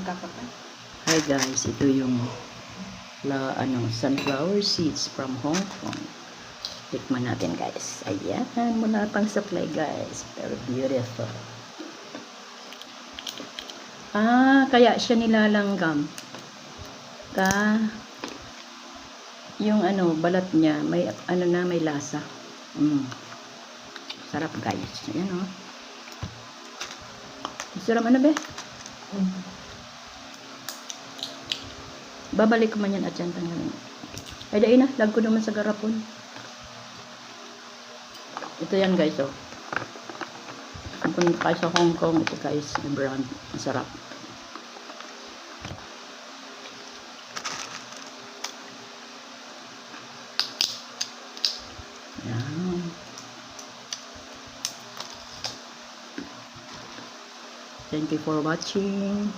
nagkakapa. Hi guys, ito yung sunflower seeds from Hong Kong. Tikman natin guys. Ayan, mula pang supply guys. Very beautiful. Kaya siya nilalanggam. Yung balat niya, may may lasa. Sarap guys. Ayan o. Sarap be? Babalik ko man yan at yan tanggalin. Ay dahil na, lag ko naman sa garapon. Ito yan guys oh. Kung punta kayo sa Hong Kong, ito guys, yung brand. Masarap. Yan. Thank you for watching.